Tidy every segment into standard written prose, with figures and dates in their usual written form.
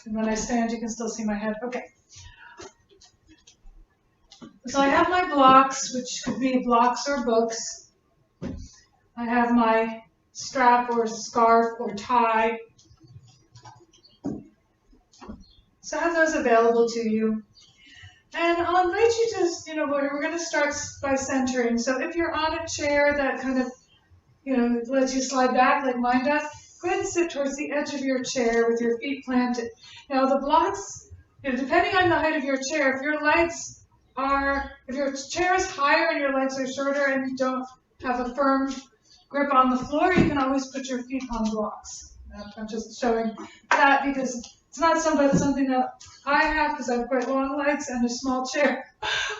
And when I stand, you can still see my head. Okay. So I have my blocks, which could be blocks or books. I have my strap or scarf or tie. So have those available to you. And I'll invite you to, we're going to start by centering. So if you're on a chair that kind of, lets you slide back like mine does, go ahead and sit towards the edge of your chair with your feet planted. Now the blocks, depending on the height of your chair, if your chair is higher and your legs are shorter and you don't have a firm grip on the floor, you can always put your feet on blocks. I'm just showing that because it's not something that I have because I have quite long legs and a small chair.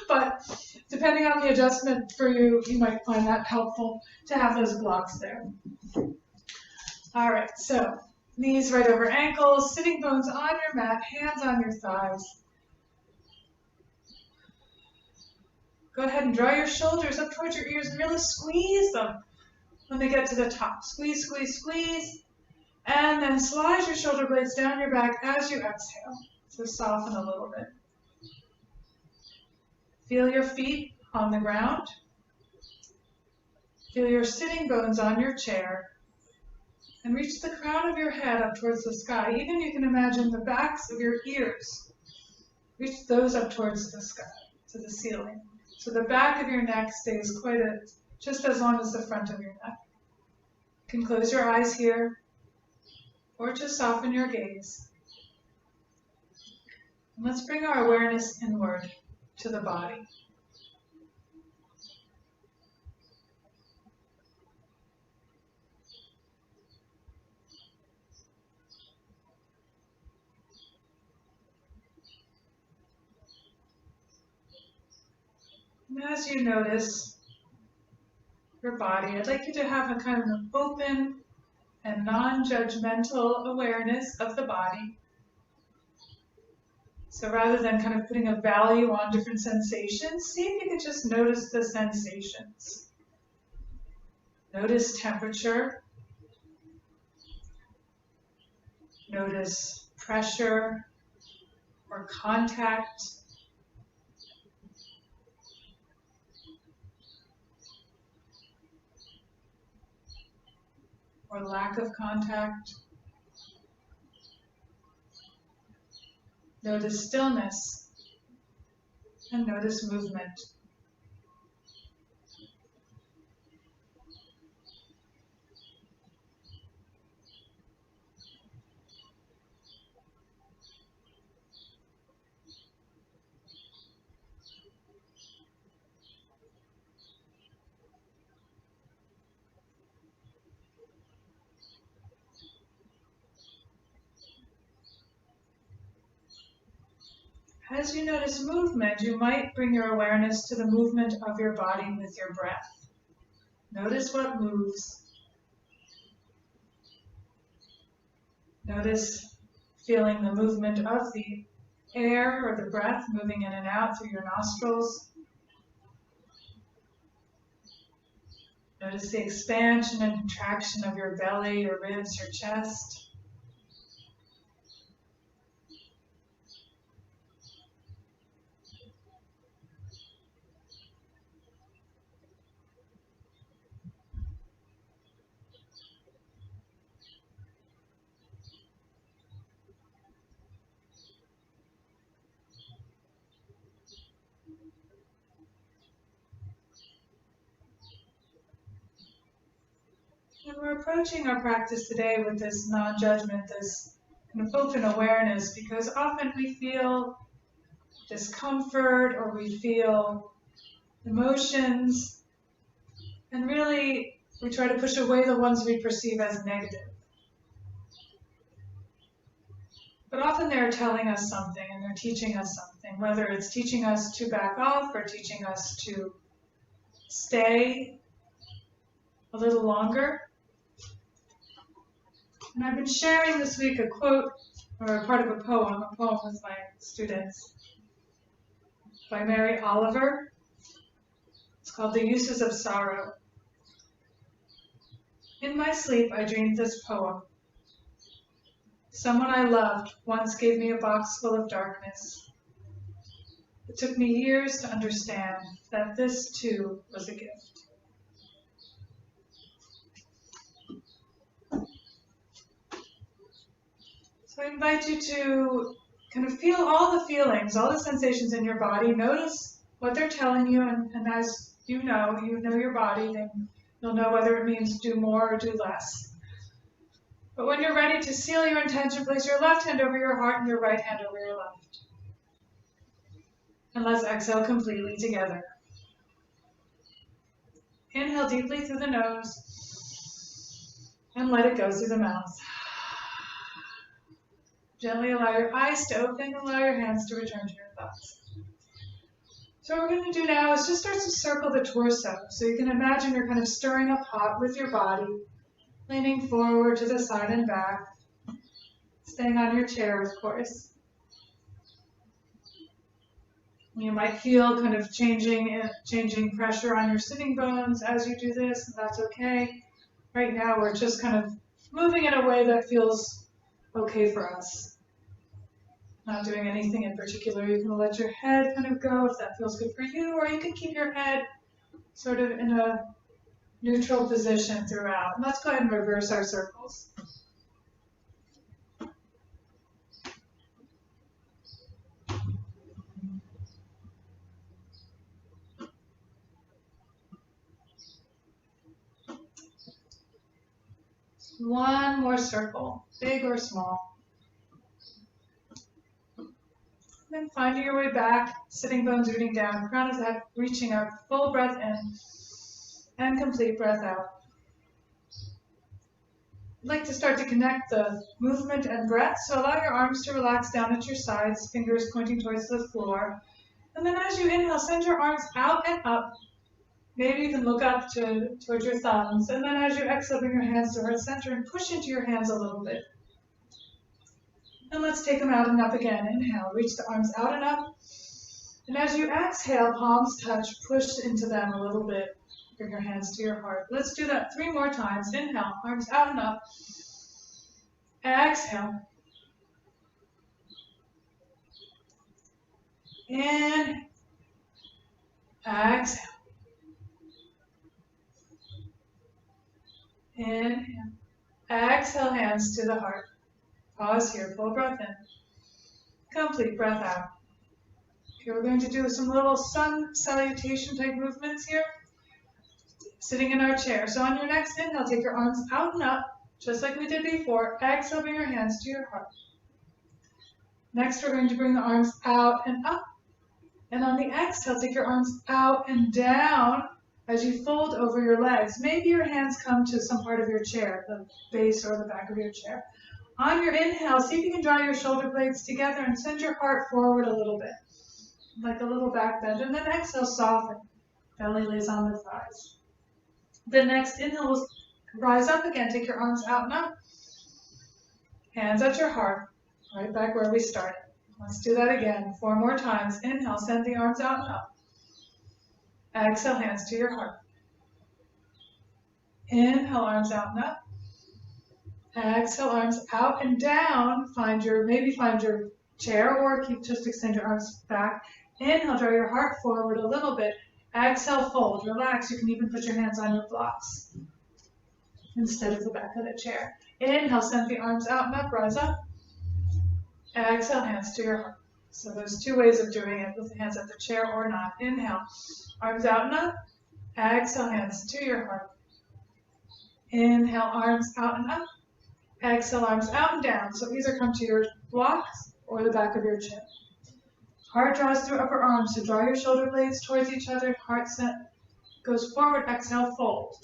But depending on the adjustment for you, you might find that helpful to have those blocks there. All right, so knees right over ankles, sitting bones on your mat, hands on your thighs. Go ahead and draw your shoulders up towards your ears and really squeeze them when they get to the top. Squeeze, squeeze, squeeze. And then slide your shoulder blades down your back as you exhale. So soften a little bit. Feel your feet on the ground. Feel your sitting bones on your chair. And reach the crown of your head up towards the sky. Even you can imagine the backs of your ears. Reach those up towards the sky, to the ceiling. So the back of your neck stays just as long as the front of your neck. You can close your eyes here, or just soften your gaze. And let's bring our awareness inward to the body. And as you notice your body, I'd like you to have a kind of an open and non-judgmental awareness of the body. So rather than kind of putting a value on different sensations, see if you can just notice the sensations. Notice temperature. Notice pressure or contact. Or lack of contact. Notice stillness and notice movement. As you notice movement, you might bring your awareness to the movement of your body with your breath. Notice what moves. Notice feeling the movement of the air or the breath moving in and out through your nostrils. Notice the expansion and contraction of your belly, your ribs, your chest. And we're approaching our practice today with this non-judgment, this kind of open awareness, because often we feel discomfort or we feel emotions, and really we try to push away the ones we perceive as negative. But often they're telling us something and they're teaching us something, whether it's teaching us to back off or teaching us to stay a little longer. And I've been sharing this week a quote or a part of a poem with my students by Mary Oliver. It's called The Uses of Sorrow. In my sleep, I dreamed this poem. Someone I loved once gave me a box full of darkness. It took me years to understand that this too was a gift. So I invite you to kind of feel all the feelings, all the sensations in your body. Notice what they're telling you, and as you know your body, then you'll know whether it means do more or do less. But when you're ready to seal your intention, place your left hand over your heart and your right hand over your left. And let's exhale completely together. Inhale deeply through the nose and let it go through the mouth. Gently allow your eyes to open, allow your hands to return to your thoughts. So what we're going to do now is just start to circle the torso. So you can imagine you're kind of stirring up hot with your body, leaning forward to the side and back, staying on your chair, of course. You might feel kind of changing pressure on your sitting bones as you do this, and that's okay. Right now we're just kind of moving in a way that feels okay for us. Not doing anything in particular. You can let your head kind of go if that feels good for you, or you can keep your head sort of in a neutral position throughout. And let's go ahead and reverse our circles. One more circle, big or small. Then finding your way back, sitting bones rooting down, crown of the head reaching up, full breath in, and complete breath out. I'd like to start to connect the movement and breath, so allow your arms to relax down at your sides, fingers pointing towards the floor. And then as you inhale, send your arms out and up. Maybe you can look up towards your thumbs. And then as you exhale, bring your hands to heart center and push into your hands a little bit. And let's take them out and up again. Inhale, reach the arms out and up. And as you exhale, palms touch, push into them a little bit. Bring your hands to your heart. Let's do that 3 more times. Inhale, arms out and up. Exhale. In. Exhale. Inhale. Exhale, hands to the heart. Pause here, full breath in. Complete breath out. Okay, we're going to do some little sun salutation type movements here. Sitting in our chair. So on your next inhale, take your arms out and up, just like we did before. Exhale, bring your hands to your heart. Next, we're going to bring the arms out and up. And on the exhale, take your arms out and down as you fold over your legs. Maybe your hands come to some part of your chair, the base or the back of your chair. On your inhale, see if you can draw your shoulder blades together and send your heart forward a little bit, like a little back bend. And then exhale, soften. Belly lays on the thighs. The next inhale will rise up again. Take your arms out and up. Hands at your heart, right back where we started. Let's do that again 4 more times. Inhale, send the arms out and up. Exhale, hands to your heart. Inhale, arms out and up. Exhale, arms out and down. Maybe find your chair or just extend your arms back. Inhale, draw your heart forward a little bit. Exhale, fold, relax. You can even put your hands on your blocks instead of the back of the chair. Inhale, send the arms out and up, rise up. Exhale, hands to your heart. So there's 2 ways of doing it, with the hands at the chair or not. Inhale, arms out and up. Exhale, hands to your heart. Inhale, arms out and up. Exhale, arms out and down. So either come to your blocks or the back of your chair. Heart draws through upper arms, so draw your shoulder blades towards each other. Heart set goes forward, exhale, fold.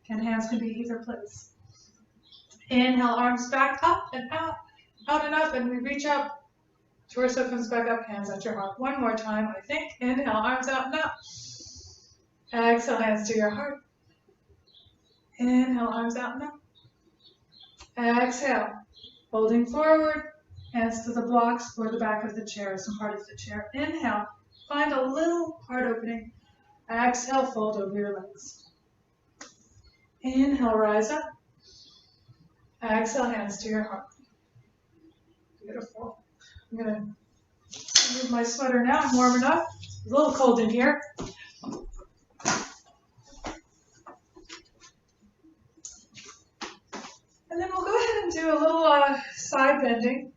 And hands can be either place. Inhale, arms back up and out and up, and we reach up. Torso comes back up, hands at your heart. 1 more time, I think. Inhale, arms out and up. Exhale, hands to your heart. Inhale, arms out and up. Exhale, folding forward. Hands to the blocks or the back of the chair, some part of the chair. Inhale, find a little heart opening. Exhale, fold over your legs. Inhale, rise up. Exhale, hands to your heart. I'm going to remove my sweater now. I'm warm enough. It's a little cold in here. And then we'll go ahead and do a little side bending,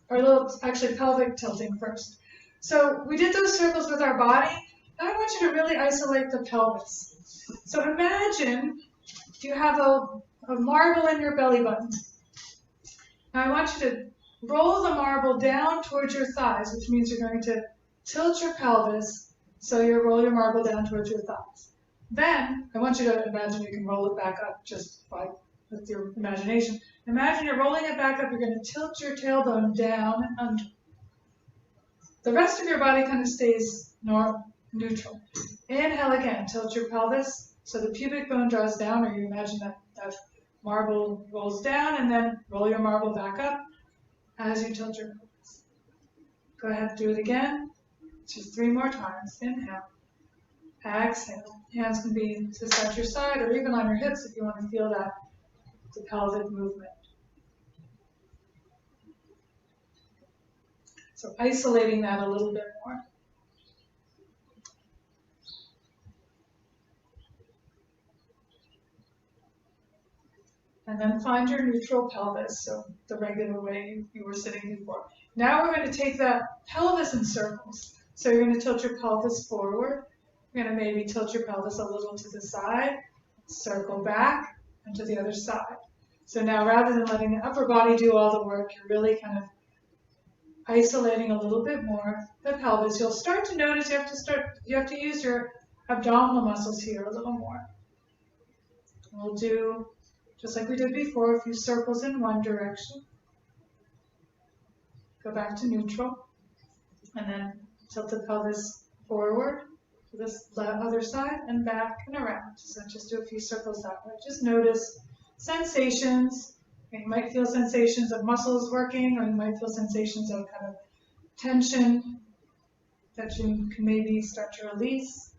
or a little, actually, pelvic tilting first. So we did those circles with our body. Now I want you to really isolate the pelvis. So imagine you have a marble in your belly button. Now I want you to roll the marble down towards your thighs, which means you're going to tilt your pelvis, so you roll your marble down towards your thighs. Then I want you to imagine you can roll it back up just with your imagination. Imagine you're rolling it back up, you're going to tilt your tailbone down and under. The rest of your body kind of stays neutral. Inhale again, tilt your pelvis so the pubic bone draws down, or you imagine that marble rolls down, and then roll your marble back up as you tilt your pelvis. Go ahead, do it again. Just 3 more times. Inhale. Exhale. Hands can be to side your side or even on your hips if you want to feel that, the pelvic movement. So isolating that a little bit more. And then find your neutral pelvis, so the regular way you were sitting before. Now we're going to take the pelvis in circles. So you're going to tilt your pelvis forward. You're going to maybe tilt your pelvis a little to the side, circle back, and to the other side. So now rather than letting the upper body do all the work, you're really kind of isolating a little bit more the pelvis. You'll start to notice you have to use your abdominal muscles here a little more. We'll do, just like we did before, a few circles in one direction. Go back to neutral, and then tilt the pelvis forward to this other side and back and around. So just do a few circles that way. Just notice sensations. You might feel sensations of muscles working, or you might feel sensations of kind of tension that you can maybe start to release.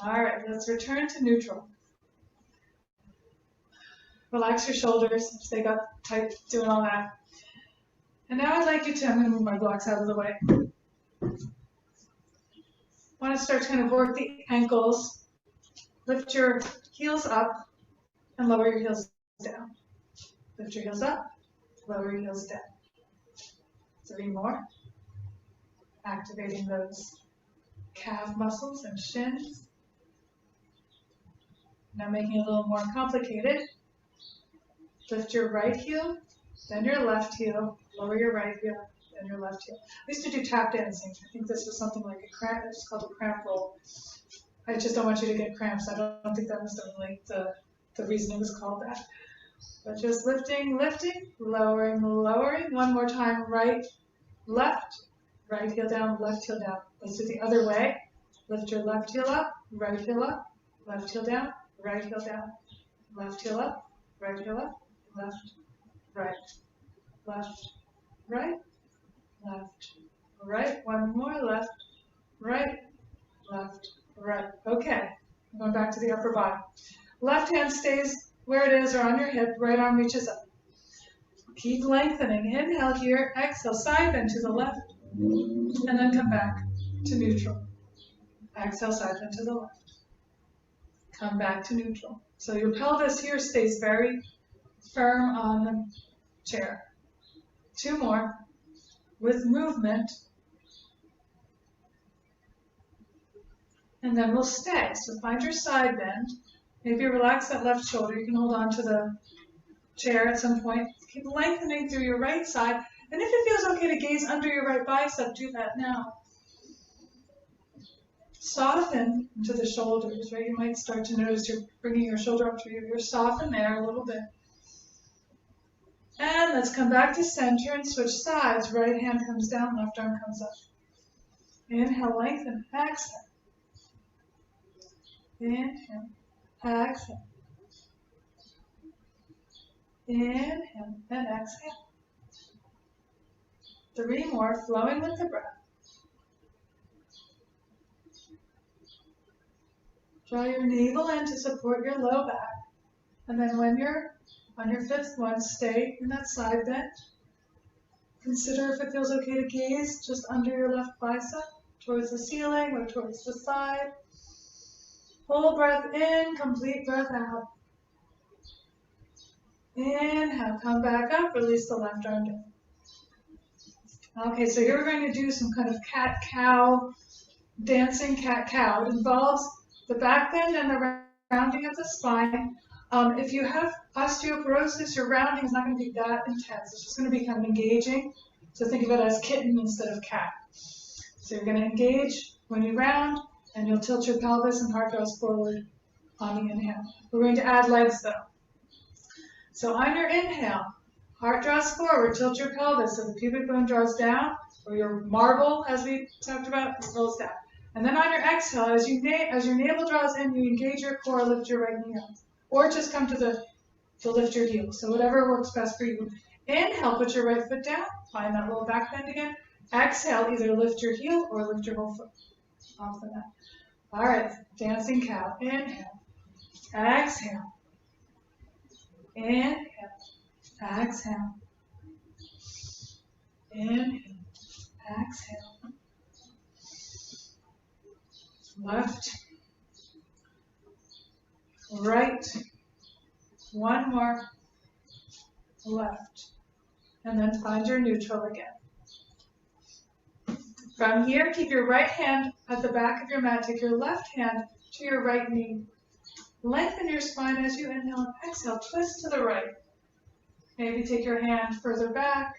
All right, let's return to neutral. Relax your shoulders if they got tight doing all that. And now I'd like you to, I'm going to move my blocks out of the way. I want to start to kind of work the ankles. Lift your heels up and lower your heels down. Lift your heels up, lower your heels down. 3 more. Activating those calf muscles and shins. Now making it a little more complicated. Lift your right heel, then your left heel, lower your right heel, then your left heel. I used to do tap dancing. I think this was something like a cramp, it's called a cramp roll. I just don't want you to get cramps. I don't think that was the reason it was called that. But just lifting, lifting, lowering, lowering. One more time, right, left, right heel down, left heel down. Let's do the other way. Lift your left heel up, right heel up, left heel down, right heel down, left heel up, right heel up, left, right, left, right, left, right. One more, left, right, left, right. Okay, I'm going back to the upper body. Left hand stays where it is or on your hip, right arm reaches up. Keep lengthening. Inhale here, exhale, side bend to the left, and then come back to neutral. Exhale, side bend to the left. Come back to neutral. So your pelvis here stays very firm on the chair. 2 more with movement. And then we'll stay. So find your side bend. Maybe relax that left shoulder. You can hold on to the chair at some point. Keep lengthening through your right side. And if it feels okay to gaze under your right bicep, do that now. Soften into the shoulders, right? You might start to notice you're bringing your shoulder up to your soften there a little bit. And let's come back to center and switch sides. Right hand comes down, left arm comes up. Inhale, lengthen, exhale. Inhale, exhale. Inhale and exhale. 3 more, flowing with the breath. Draw your navel in to support your low back. And then when you're on your fifth one, stay in that side bend. Consider if it feels okay to gaze just under your left bicep, towards the ceiling or towards the side. Whole breath in, complete breath out. Inhale, come back up, release the left arm down. Okay, so here we're going to do some kind of cat-cow, dancing cat-cow. It involves the back bend and the rounding of the spine. If you have osteoporosis, your rounding is not going to be that intense. It's just going to be kind of engaging. So think of it as kitten instead of cat. So you're going to engage when you round, and you'll tilt your pelvis and heart goes forward on the inhale. We're going to add legs though. So on your inhale, heart draws forward, tilt your pelvis so the pubic bone draws down, or your marble, as we talked about, rolls down. And then on your exhale, as your navel draws in, you engage your core, lift your right knee up. Or just come to lift your heel. So whatever works best for you. Inhale, put your right foot down, find that little back bend again. Exhale, either lift your heel or lift your whole foot off the mat. All right, dancing cow. Inhale, exhale, inhale, exhale, inhale, exhale. Left, right, one more, left, and then find your neutral again. From here, keep your right hand at the back of your mat. Take your left hand to your right knee. Lengthen your spine as you inhale and exhale. Twist to the right. Maybe take your hand further back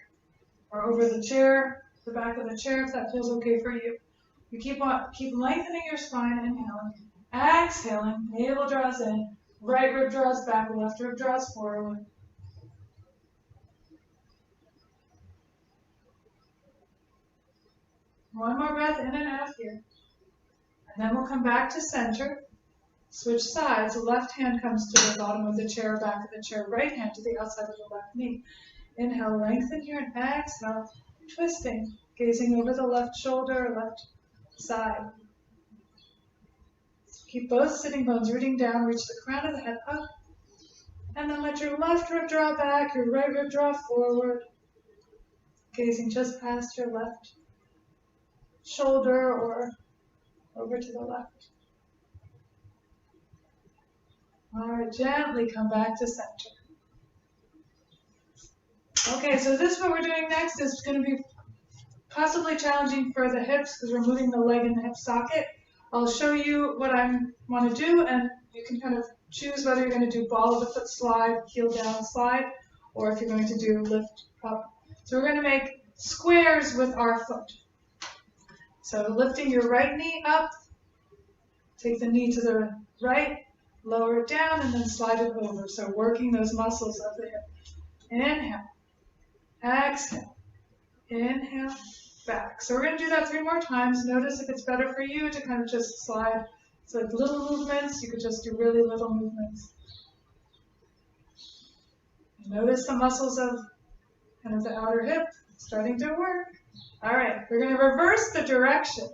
or over the chair, the back of the chair, if that feels okay for you. You keep lengthening your spine, inhaling, exhaling, navel draws in, right rib draws back, left rib draws forward. One more breath in and out here. And then we'll come back to center. Switch sides. The left hand comes to the bottom of the chair, back of the chair. Right hand to the outside of the left knee. Inhale, lengthen here, and exhale, twisting, gazing over the left shoulder, left side. Keep both sitting bones rooting down, reach the crown of the head up, and then let your left rib draw back, your right rib draw forward, gazing just past your left shoulder or over to the left. All right, gently come back to center. Okay, so this what we're doing next is going to be possibly challenging for the hips because we're moving the leg in the hip socket. I'll show you what I want to do, and you can kind of choose whether you're going to do ball of the foot slide, heel down slide, or if you're going to do lift up. So we're going to make squares with our foot. So lifting your right knee up, take the knee to the right, lower it down, and then slide it over. So working those muscles of the hip. Inhale, exhale, inhale, back. So we're going to do that 3 more times. Notice if it's better for you to kind of just slide. It's like little movements. You could just do really little movements. Notice the muscles of kind of the outer hip starting to work. All right, we're going to reverse the direction.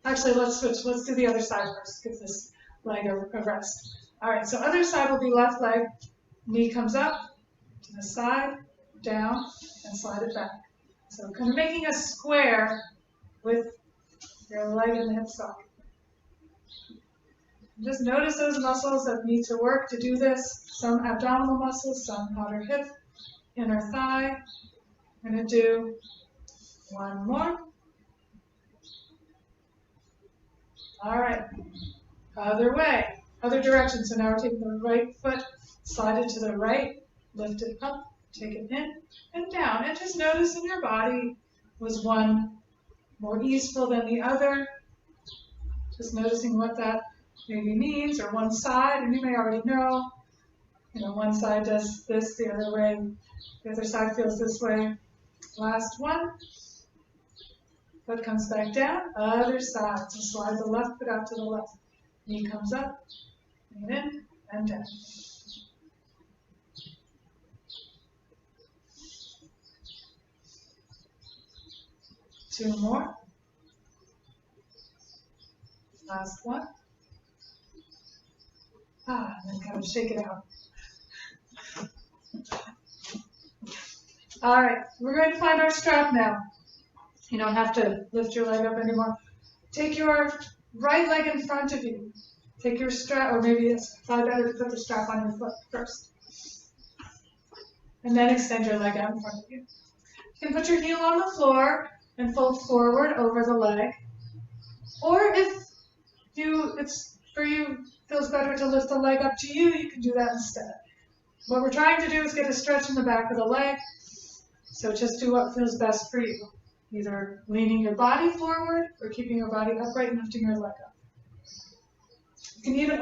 Actually, let's switch. Let's do the other side first. Give this leg a rest. All right, so other side will be left leg. Knee comes up to the side, down, and slide it back. So kind of making a square with your leg in the hip socket. Just notice those muscles that need to work to do this. Some abdominal muscles, some outer hip, inner thigh. I'm going to do one more. All right, other way, other direction. So now we're taking the right foot, slide it to the right, lift it up, take it in and down. And just notice in your body, was one more easeful than the other? Just noticing what that maybe means, or one side, and you may already know, one side does this the other way, the other side feels this way. Last one. Foot comes back down, other side. So slide the left foot out to the left. Knee comes up, and in, and down. Two more. Last one. And then kind of shake it out. All right, we're going to find our strap now. You don't have to lift your leg up anymore. Take your right leg in front of you. Take your strap, or maybe it's probably better to put the strap on your foot first. And then extend your leg out in front of you. You can put your heel on the floor and fold forward over the leg. Or if it's for you feels better to lift the leg up to you, you can do that instead. What we're trying to do is get a stretch in the back of the leg. So just do what feels best for you. Either leaning your body forward or keeping your body upright and lifting your leg up. You can even,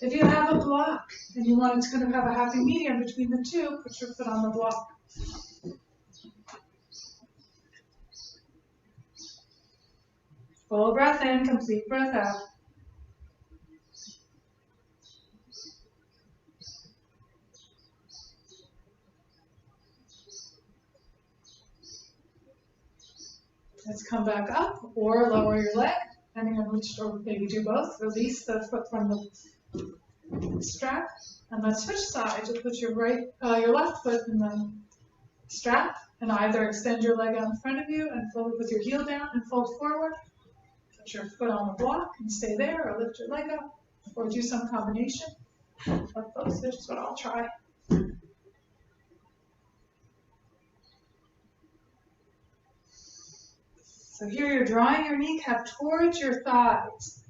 if you have a block and you want to kind of have a happy medium between the two, put your foot on the block. Full breath in, complete breath out. Let's come back up or lower your leg, depending on which, or maybe do both. Release the foot from the strap, and let's switch sides. You'll put your left foot in the strap, and either extend your leg out in front of you and fold with your heel down and fold forward. Put your foot on the block and stay there, or lift your leg up, or do some combination of both, which is what I'll try. So here you're drawing your kneecap towards your thighs.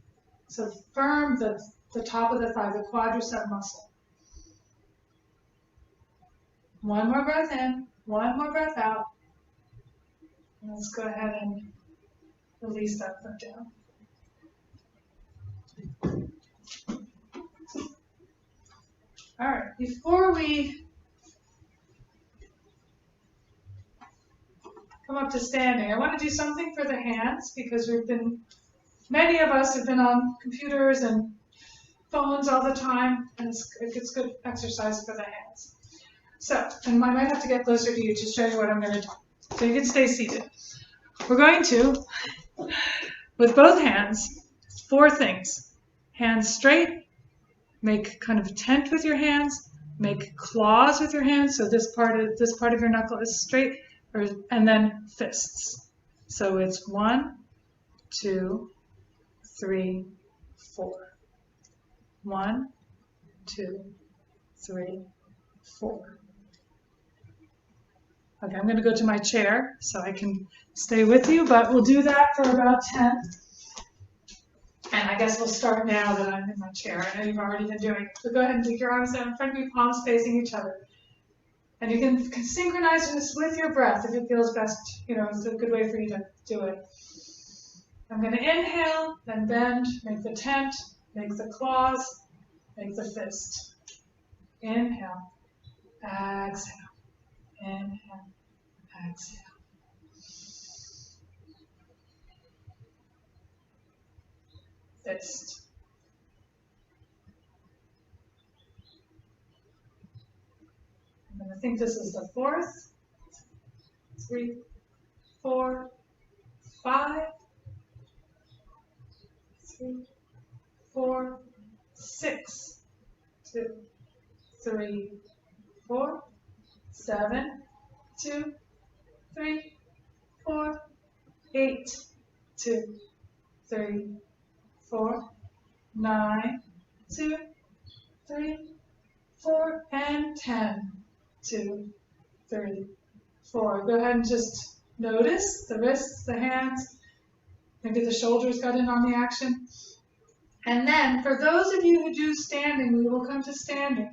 So firm the top of the thigh, the quadricep muscle. One more breath in, one more breath out. And let's go ahead and release that foot down. All right, before we come up to standing, I want to do something for the hands because many of us have been on computers and phones all the time, and it's good exercise for the hands. So, and I might have to get closer to you to show you what I'm going to do. So you can stay seated. We're going to, with both hands, 4 things. Hands straight, make kind of a tent with your hands, make claws with your hands, so this part of your knuckle is straight, and then fists. So it's 1, 2, 3, 4. 1, 2, 3, 4. Okay, I'm going to go to my chair so I can stay with you, but we'll do that for about 10. And I guess we'll start now that I'm in my chair. I know you've already been doing it. So go ahead and take your arms down in front of you, palms facing each other. And you can synchronize this with your breath if it feels best. It's a good way for you to do it. I'm going to inhale, then bend, make the tent, make the claws, make the fist. Inhale, exhale, inhale, exhale. Fist. And I think this is the 4th. 3, 4, 5. 3, 4, 6. 2, 3, 4, 7, 2, 3, 4, 8, 2, 3, 4, 9, 2, 3, 4, and 10. 2, 3, 4. Go ahead and just notice the wrists, the hands. Maybe the shoulders got in on the action. And then, for those of you who do standing, we will come to standing.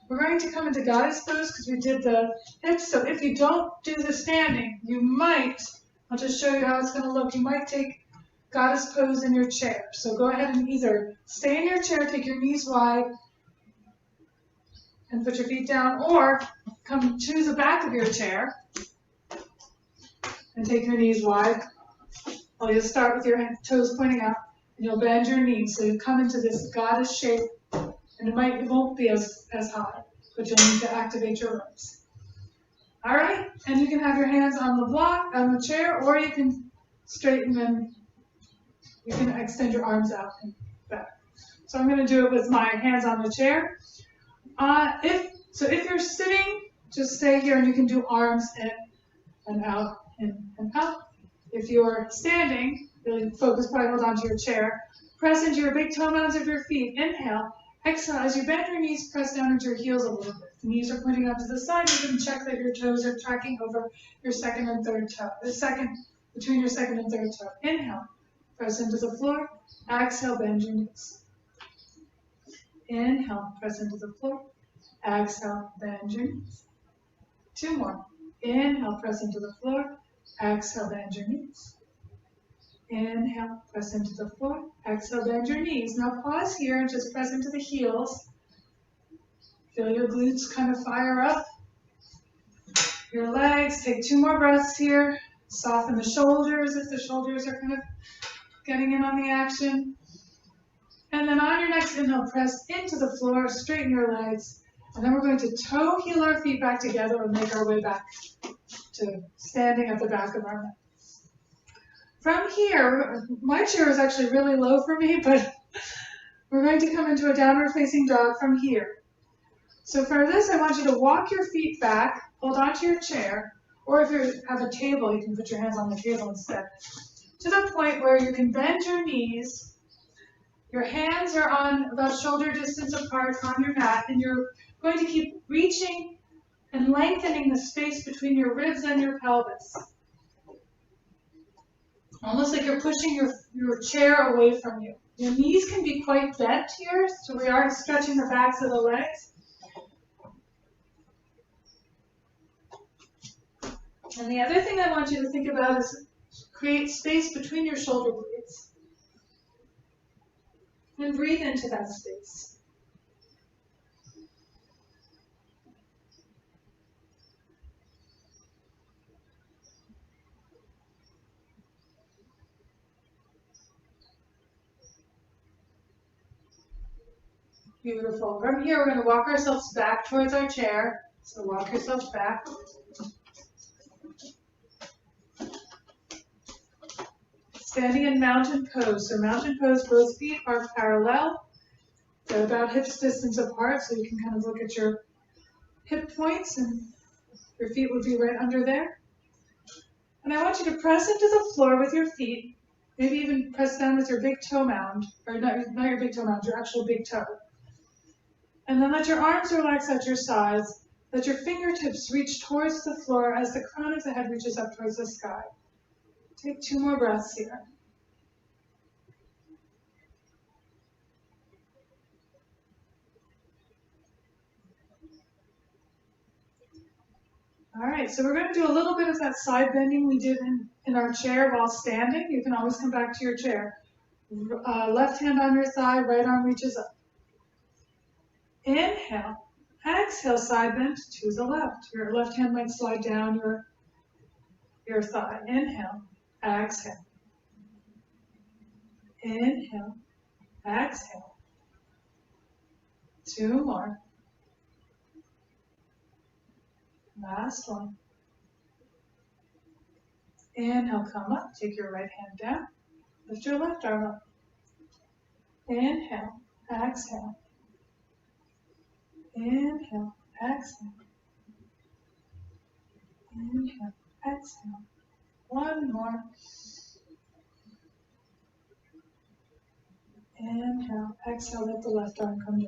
We're going to come into goddess pose because we did the hips. So if you don't do the standing, you might, I'll just show you how it's going to look. You might take goddess pose in your chair. So go ahead and either stay in your chair, take your knees wide, and put your feet down, or come to the back of your chair and take your knees wide. Well, you'll start with your toes pointing out, and you'll bend your knees. So you come into this goddess shape, and it won't be as high, but you'll need to activate your ribs. All right, and you can have your hands on the block, on the chair, or you can straighten them. You can extend your arms out and back. So I'm going to do it with my hands on the chair. If you're sitting just stay here and you can do arms in and out, in and out. If you're standing, really focus, probably hold onto your chair. Press into your big toe mounds of your feet. Inhale. Exhale. As you bend your knees, press down into your heels a little bit. The knees are pointing out to the side. You can check that your toes are tracking over your second and third toe. Between your second and third toe. Inhale. Press into the floor. Exhale. Bend your knees. Inhale. Press into the floor. Exhale. Bend your knees. 2 more. Inhale. Press into the floor. Exhale. Bend your knees. Inhale, press into the floor. Exhale, bend your knees. Now pause here and just press into the heels. Feel your glutes kind of fire up. Your legs. Take 2 more breaths here. Soften the shoulders if the shoulders are kind of getting in on the action. And then on your next inhale, press into the floor, straighten your legs. And then we're going to toe heel our feet back together and make our way back to standing at the back of our mat. From here, my chair is actually really low for me, but we're going to come into a downward facing dog from here. So for this, I want you to walk your feet back, hold onto your chair, or if you have a table, you can put your hands on the table instead, to the point where you can bend your knees. Your hands are on about shoulder distance apart on your mat, and you're going to keep reaching and lengthening the space between your ribs and your pelvis. Almost like you're pushing your chair away from you. Your knees can be quite bent here, so we are stretching the backs of the legs. And the other thing I want you to think about is create space between your shoulder blades. And breathe into that space. Beautiful. From here, we're going to walk ourselves back towards our chair. So walk yourself back. Standing in mountain pose. So mountain pose, both feet are parallel. They're about hips distance apart, so you can kind of look at your hip points, and your feet would be right under there. And I want you to press into the floor with your feet. Maybe even press down with your big toe mound, or not your big toe mound, your actual big toe. And then let your arms relax at your sides. Let your fingertips reach towards the floor as the crown of the head reaches up towards the sky. Take 2 more breaths here. All right, so we're going to do a little bit of that side bending we did in our chair while standing. You can always come back to your chair. Left hand on your thigh, right arm reaches up. Inhale. Exhale, side bend to the left. Your left hand might slide down your thigh. Inhale. Exhale. Inhale. Exhale. 2 more. Last one. Inhale, come up. Take your right hand down. Lift your left arm up. Inhale. Exhale. Inhale. Exhale. Inhale. Exhale. 1 more. Inhale. Exhale. Let the left arm come down.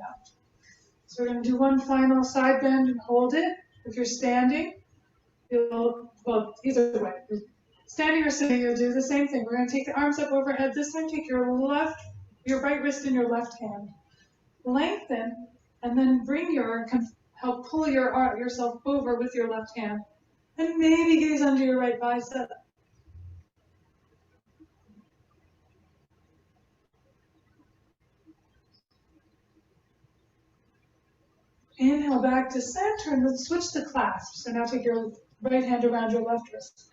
So we're going to do one final side bend and hold it. If you're standing, well, either way, standing or sitting, you'll do the same thing. We're going to take the arms up overhead. This time, take your right wrist in your left hand. Lengthen, and then help pull yourself over with your left hand. And maybe gaze under your right bicep. Inhale back to center, and then switch the clasp. So now take your right hand around your left wrist.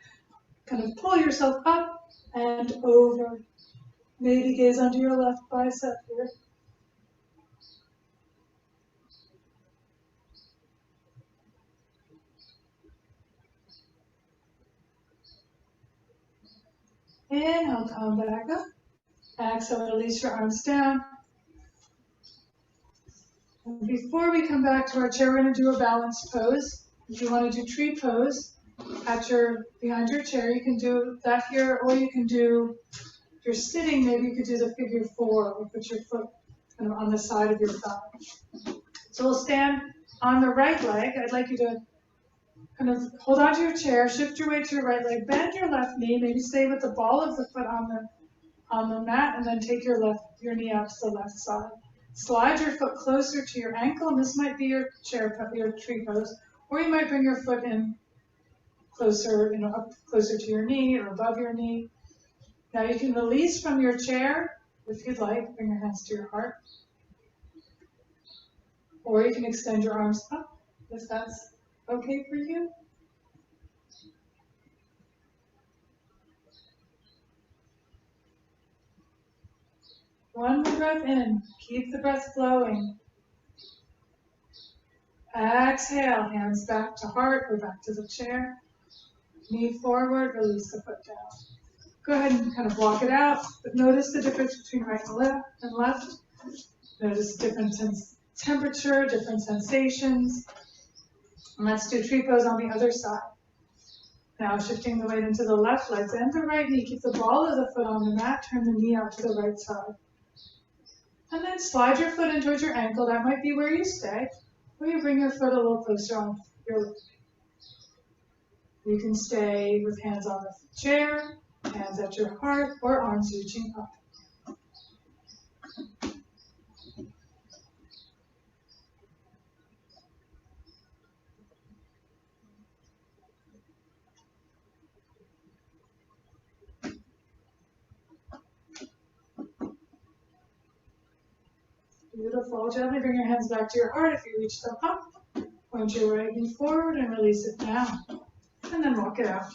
Kind of pull yourself up and over. Maybe gaze under your left bicep here. Inhale, come back up. Exhale, release your arms down. And before we come back to our chair, we're going to do a balanced pose. If you want to do tree pose behind your chair, you can do that here, or you can do, if you're sitting, maybe you could do the figure 4, or put your foot kind of on the side of your thigh. So we'll stand on the right leg. I'd like you to kind of hold onto your chair, shift your weight to your right leg, bend your left knee, maybe stay with the ball of the foot on the mat, and then take your knee out to the left side. Slide your foot closer to your ankle, and this might be your tree pose, or you might bring your foot in closer, up closer to your knee or above your knee. Now you can release from your chair if you'd like, bring your hands to your heart, or you can extend your arms up if that's okay for you. One more breath in. Keep the breath flowing. Exhale, hands back to heart or back to the chair. Knee forward, release the foot down. Go ahead and kind of walk it out, but notice the difference between right and left. Notice different temperature, different sensations. And let's do tree pose on the other side. Now shifting the weight into the left leg, bend the right knee, keep the ball of the foot on the mat, turn the knee out to the right side. And then slide your foot in towards your ankle. That might be where you stay. Or you bring your foot a little closer on your leg. You can stay with hands on the chair, hands at your heart, or arms reaching up. Beautiful. Gently bring your hands back to your heart if you reach them up. Point your right knee forward and release it down. And then walk it out.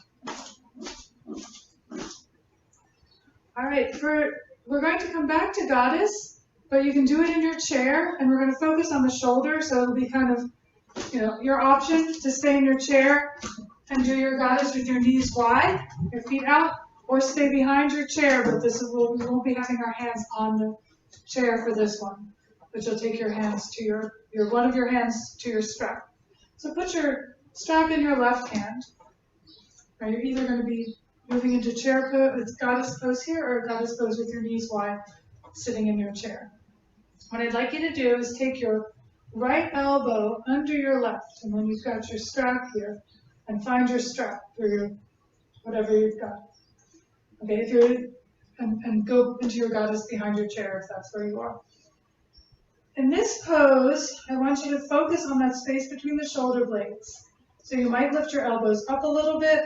All right, we're going to come back to Goddess, but you can do it in your chair, and we're going to focus on the shoulder, so it'll be kind of, your option to stay in your chair and do your Goddess with your knees wide, your feet out, or stay behind your chair, but we won't be having our hands on the chair for this one. But you'll take your hands to one of your hands to your strap. So put your strap in your left hand. Now you're either going to be moving into chair pose, Goddess pose here, or Goddess pose with your knees wide, sitting in your chair. What I'd like you to do is take your right elbow under your left, and then you've got your strap here, and find your strap for your whatever you've got. Okay, and go into your Goddess behind your chair if that's where you are. In this pose, I want you to focus on that space between the shoulder blades. So you might lift your elbows up a little bit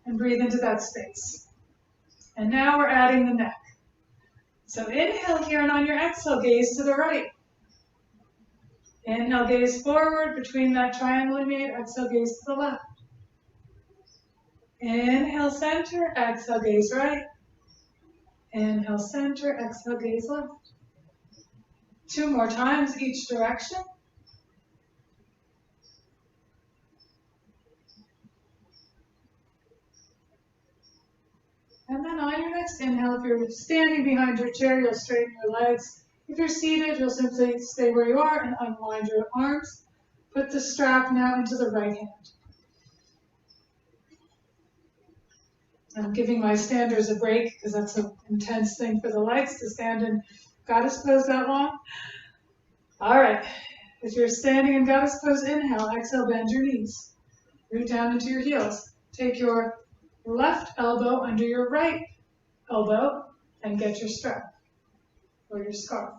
and breathe into that space. And now we're adding the neck. So inhale here, and on your exhale, gaze to the right. Inhale, gaze forward between that triangle you made. Exhale, gaze to the left. Inhale, center. Exhale, gaze right. Inhale, center. Exhale, gaze left. 2 more times each direction. And then on your next inhale, if you're standing behind your chair, you'll straighten your legs. If you're seated, you'll simply stay where you are and unwind your arms. Put the strap now into the right hand. I'm giving my standers a break because that's an intense thing for the legs to stand in Goddess pose that long. All right, if you're standing in Goddess pose, inhale, exhale, bend your knees. Root down into your heels. Take your left elbow under your right elbow and get your strap or your scarf.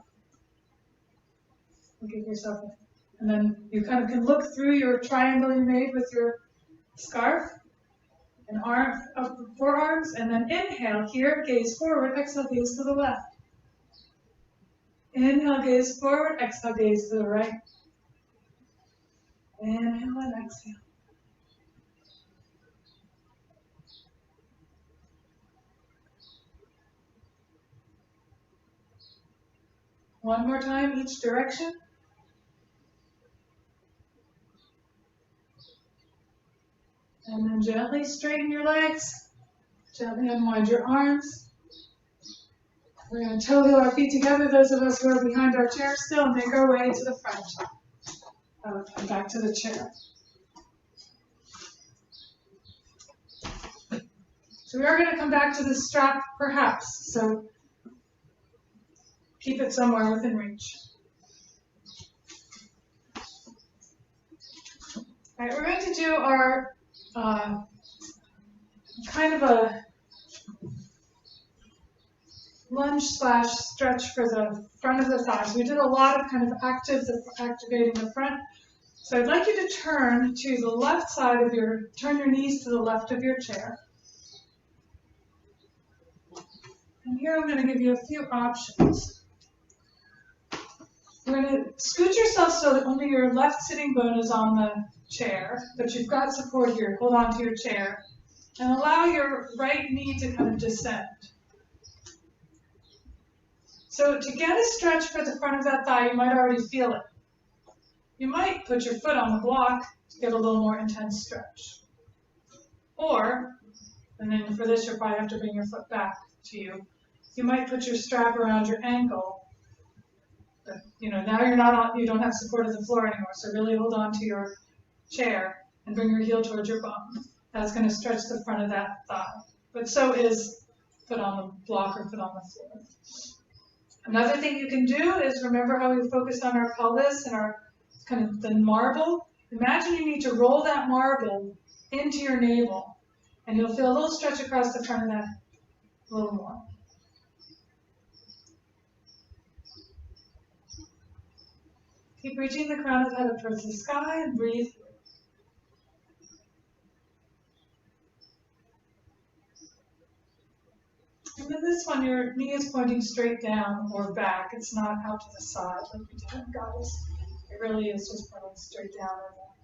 Give yourself a, and then you kind of can look through your triangle you made with your scarf and forearms, and then inhale here, gaze forward, exhale, gaze to the left. Inhale, gaze forward, exhale, gaze to the right. Inhale and exhale. One more time, each direction. And then gently straighten your legs. Gently unwind your arms. We're going to toe heel our feet together, those of us who are behind our chairs still, and make our way to the front. and back to the chair. So we are going to come back to the strap perhaps, so keep it somewhere within reach. All right, we're going to do our kind of a lunge slash stretch for the front of the thighs. We did a lot of kind of activating the front. So I'd like you to turn to the left side of turn your knees to the left of your chair. And here I'm going to give you a few options. You're going to scoot yourself so that only your left sitting bone is on the chair, but you've got support here. Hold on to your chair. And allow your right knee to kind of descend. So to get a stretch for the front of that thigh, you might already feel it. You might put your foot on the block to get a little more intense stretch. Or, and then for this you'll probably have to bring your foot back to you, you might put your strap around your ankle. But, now you don't have support of the floor anymore, so really hold on to your chair and bring your heel towards your bum. That's going to stretch the front of that thigh. But so is foot on the block or foot on the floor. Another thing you can do is remember how we focused on our pelvis and our kind of the marble. Imagine you need to roll that marble into your navel, and you'll feel a little stretch across the front of that a little more. Keep reaching the crown of the head up towards the sky and breathe. And then this one, your knee is pointing straight down or back. It's not out to the side like we did in Goddess. It really is just pointing straight down or back.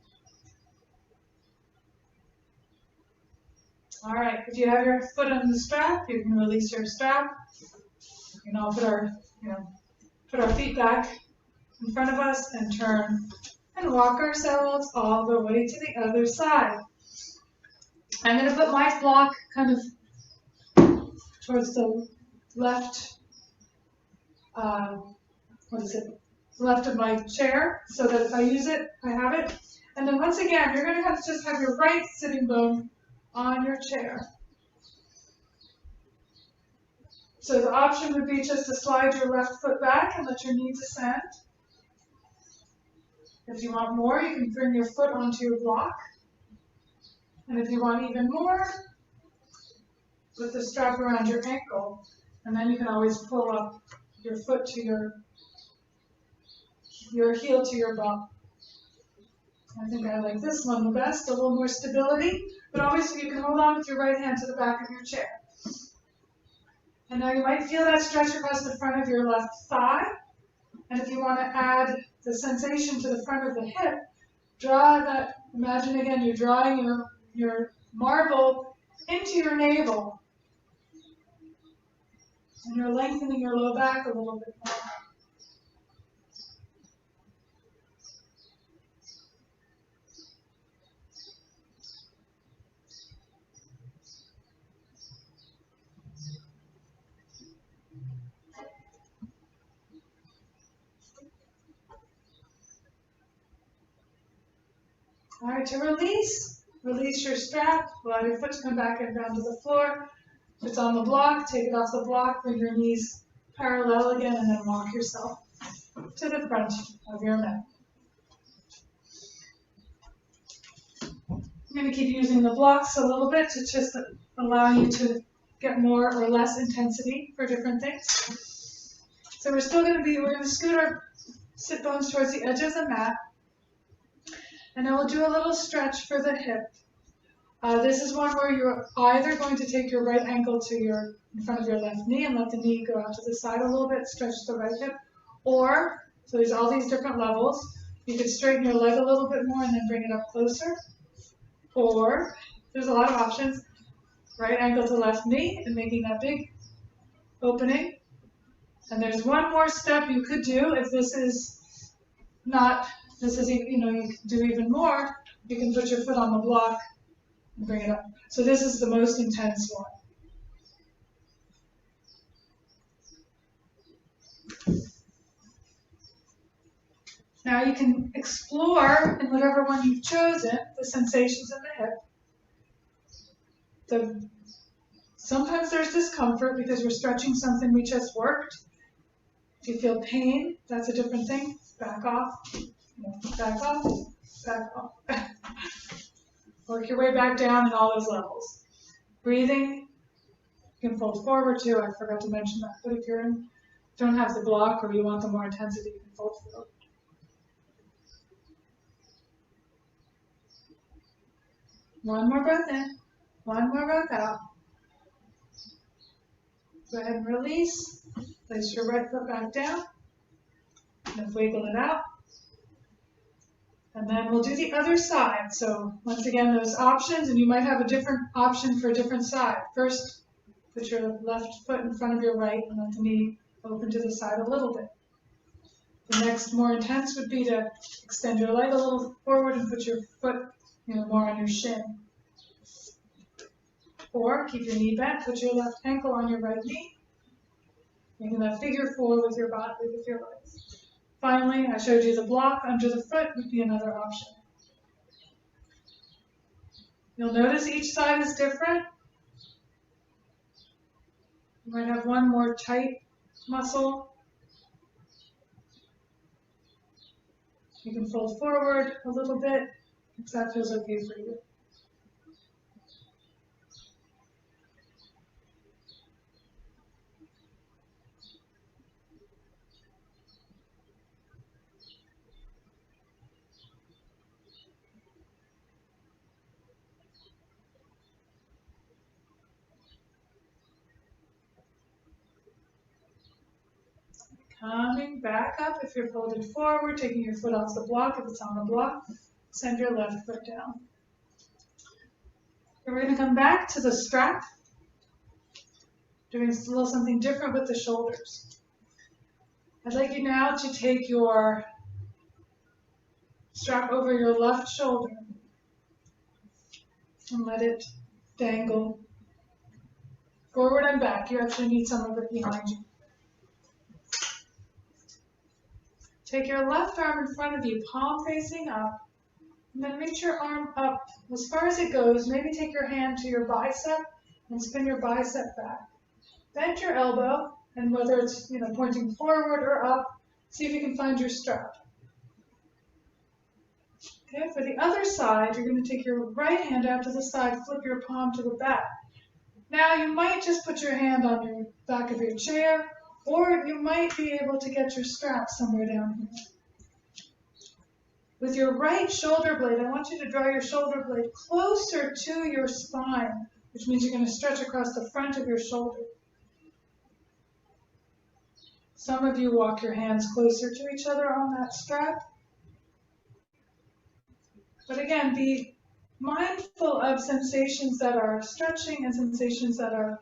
All right, if you have your foot on the strap, you can release your strap. We can all put our feet back in front of us and turn and walk ourselves all the way to the other side. I'm going to put my block kind of towards the left, left of my chair, so that if I use it, I have it. And then once again, you're going to have to just have your right sitting bone on your chair. So the option would be just to slide your left foot back and let your knee descend. If you want more, you can bring your foot onto your block. And if you want even more, with the strap around your ankle, and then you can always pull up your foot to your heel to your bum. I think I like this one the best, a little more stability, but always you can hold on with your right hand to the back of your chair. And now you might feel that stretch across the front of your left thigh, and if you want to add the sensation to the front of the hip, draw that, imagine again you're drawing your marble into your navel. And you're lengthening your low back a little bit more. All right, to release your strap, allow your foot to come back and down to the floor. If it's on the block, take it off the block, bring your knees parallel again, and then walk yourself to the front of your mat. I'm going to keep using the blocks a little bit to just allow you to get more or less intensity for different things. So we're going to scoot our sit bones towards the edge of the mat, and then we'll do a little stretch for the hip. This is one where you're either going to take your right ankle to in front of your left knee and let the knee go out to the side a little bit, stretch the right hip, or, so there's all these different levels, you could straighten your leg a little bit more and then bring it up closer, or, there's a lot of options, right ankle to left knee and making that big opening, and there's one more step you could do if you can do even more, you can put your foot on the block and bring it up. So this is the most intense one. Now you can explore in whatever one you've chosen the sensations in the hip. Sometimes there's discomfort because we're stretching something we just worked. If you feel pain, that's a different thing. Back off, back off, back off. Work your way back down in all those levels. Breathing, you can fold forward too. I forgot to mention that. But if you don't have the block or you want the more intensity, you can fold forward. One more breath in, one more breath out. Go ahead and release. Place your right foot back down. And wiggle it out. And then we'll do the other side. So once again, those options, and you might have a different option for a different side. First, put your left foot in front of your right and let the knee open to the side a little bit. The next more intense would be to extend your leg a little forward and put your foot more on your shin. Or keep your knee bent, put your left ankle on your right knee. Making that figure four with your body, with your legs. Finally, I showed you the block under the foot would be another option. You'll notice each side is different. You might have one more tight muscle. You can fold forward a little bit if that feels okay for you. Coming back up if you're folded forward, taking your foot off the block if it's on the block. Send your left foot down. And we're going to come back to the strap, doing a little something different with the shoulders. I'd like you now to take your strap over your left shoulder and let it dangle forward and back. You actually need some of it behind you. Take your left arm in front of you, palm facing up, and then reach your arm up as far as it goes. Maybe take your hand to your bicep and spin your bicep back. Bend your elbow, and whether it's pointing forward or up, see if you can find your strap. Okay, for the other side, you're going to take your right hand out to the side, flip your palm to the back. Now you might just put your hand on your back of your chair, or you might be able to get your strap somewhere down here. With your right shoulder blade, I want you to draw your shoulder blade closer to your spine, which means you're going to stretch across the front of your shoulder. Some of you walk your hands closer to each other on that strap. But again, be mindful of sensations that are stretching and sensations that are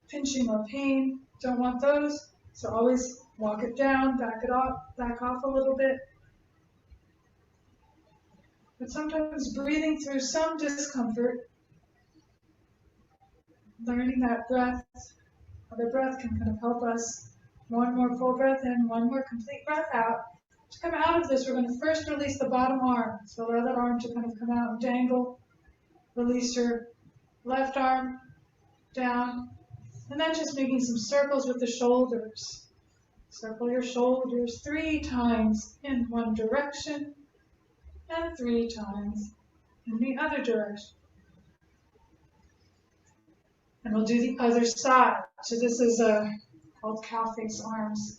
pinching or pain. Don't want those, so always walk it down, back off a little bit. But sometimes breathing through some discomfort, learning that breath, other breath can kind of help us. One more full breath in, one more complete breath out. To come out of this, we're going to first release the bottom arm. So allow that arm to kind of come out and dangle. Release your left arm down. And then just making some circles with the shoulders. Circle your shoulders 3 times in one direction and 3 times in the other direction. And we'll do the other side. So this is called cow face arms.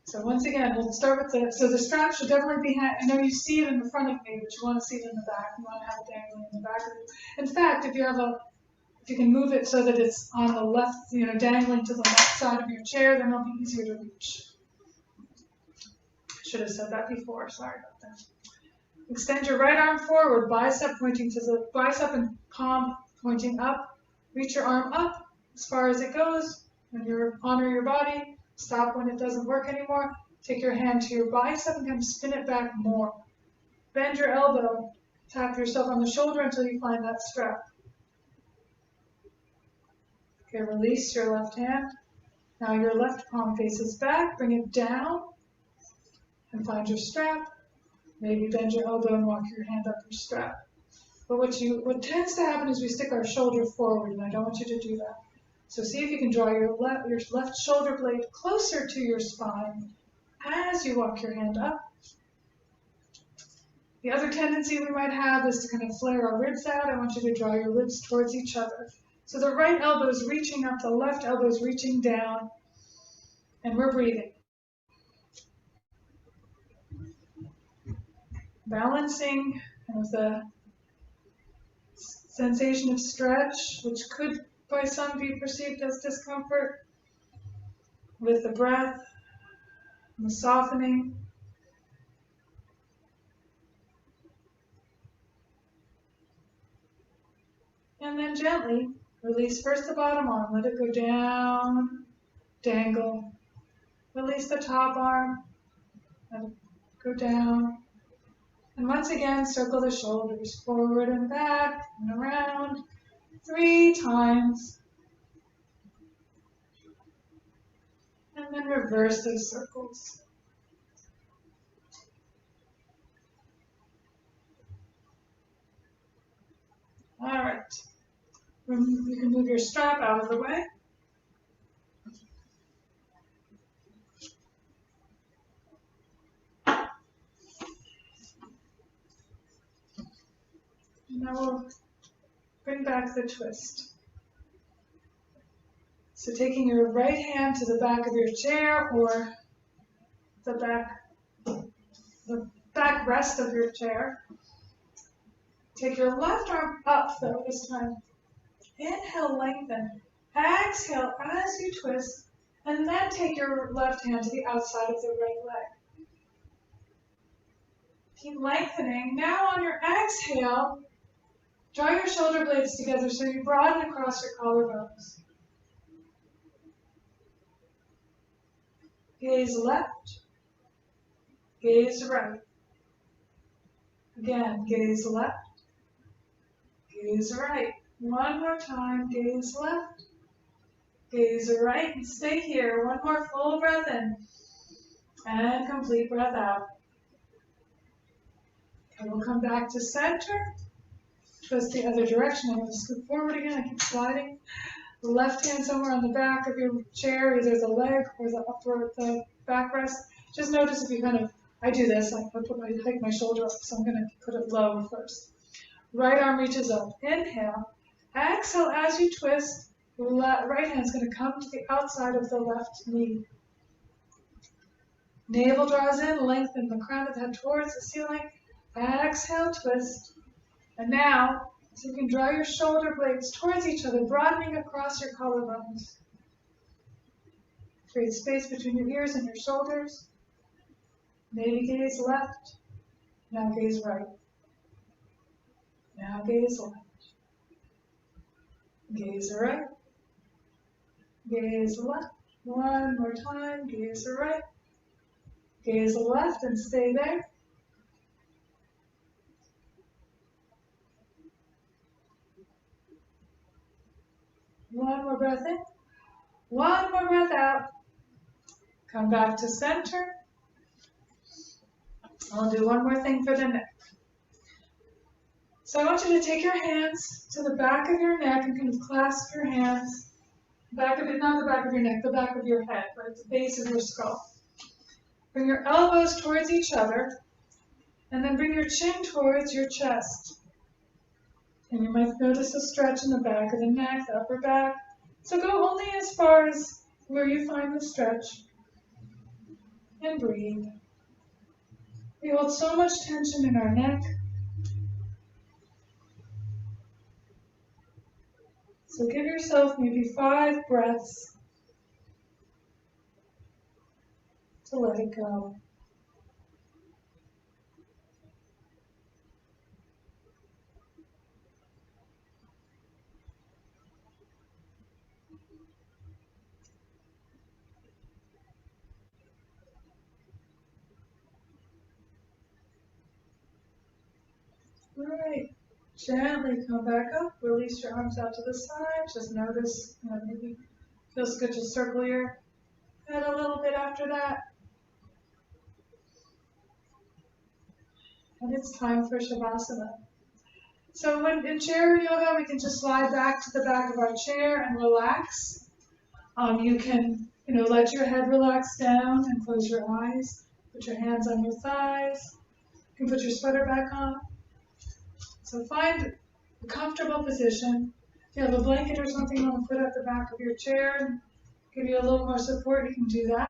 So once again, we'll start with so the strap should definitely be, I know you see it in the front of me, but you want to see it in the back. You want to have it dangling in the back of you. In fact, if you can move it so that it's on the left, dangling to the left side of your chair, then it'll be easier to reach. Should have said that before, sorry about that. Extend your right arm forward, bicep pointing to the bicep and palm pointing up. Reach your arm up as far as it goes. When you honor your body, stop when it doesn't work anymore. Take your hand to your bicep and kind of spin it back more. Bend your elbow. Tap yourself on the shoulder until you find that strap. Okay, release your left hand. Now your left palm faces back, bring it down, and find your strap. Maybe bend your elbow and walk your hand up your strap. But what tends to happen is we stick our shoulder forward, and I don't want you to do that. So see if you can draw your left shoulder blade closer to your spine as you walk your hand up. The other tendency we might have is to kind of flare our ribs out. I want you to draw your ribs towards each other. So the right elbow is reaching up, the left elbow is reaching down, and we're breathing. Balancing kind of the sensation of stretch, which could by some be perceived as discomfort, with the breath and the softening. And then gently release first the bottom arm, let it go down, dangle. Release the top arm, let it go down. And once again, circle the shoulders forward and back and around 3 times. And then reverse those circles. All right. You can move your strap out of the way. Now we'll bring back the twist. So taking your right hand to the back of your chair or the back rest of your chair. Take your left arm up though this time. Inhale, lengthen. Exhale as you twist, and then take your left hand to the outside of the right leg. Keep lengthening. Now on your exhale, draw your shoulder blades together so you broaden across your collarbones. Gaze left, gaze right. Again, gaze left, gaze right. One more time, gaze left, gaze right, and stay here. One more full breath in, and complete breath out. Okay, we'll come back to center. Twist the other direction. I'm going to scoot forward again. I keep sliding. The left hand somewhere on the back of your chair, either the leg or the backrest. Just notice if you I do this, I hike my shoulder up, so I'm going to put it low first. Right arm reaches up. Inhale. Exhale as you twist. Right hand's going to come to the outside of the left knee. Navel draws in, lengthen the crown of the head towards the ceiling. Exhale, twist. And now, so you can draw your shoulder blades towards each other, broadening across your collarbones. Create space between your ears and your shoulders. Maybe gaze left. Now gaze right. Now gaze left. Gaze right. Gaze left. One more time. Gaze right. Gaze left and stay there. One more breath in. One more breath out. Come back to center. I'll do one more thing for the neck. So I want you to take your hands to the back of your neck and kind of clasp your hands. Back of it, not the back of your neck, the back of your head, right? The base of your skull. Bring your elbows towards each other, and then bring your chin towards your chest. And you might notice a stretch in the back of the neck, the upper back. So go only as far as where you find the stretch. And breathe. We hold so much tension in our neck. So give yourself maybe 5 breaths to let it go. All right. Gently come back up, release your arms out to the side, just notice, maybe feels good to circle your and a little bit after that. And it's time for Shavasana. So when in chair yoga, we can just slide back to the back of our chair and relax. You can, let your head relax down and close your eyes. Put your hands on your thighs. You can put your sweater back on. So find a comfortable position. If you have a blanket or something you want to put at the back of your chair and give you a little more support, you can do that.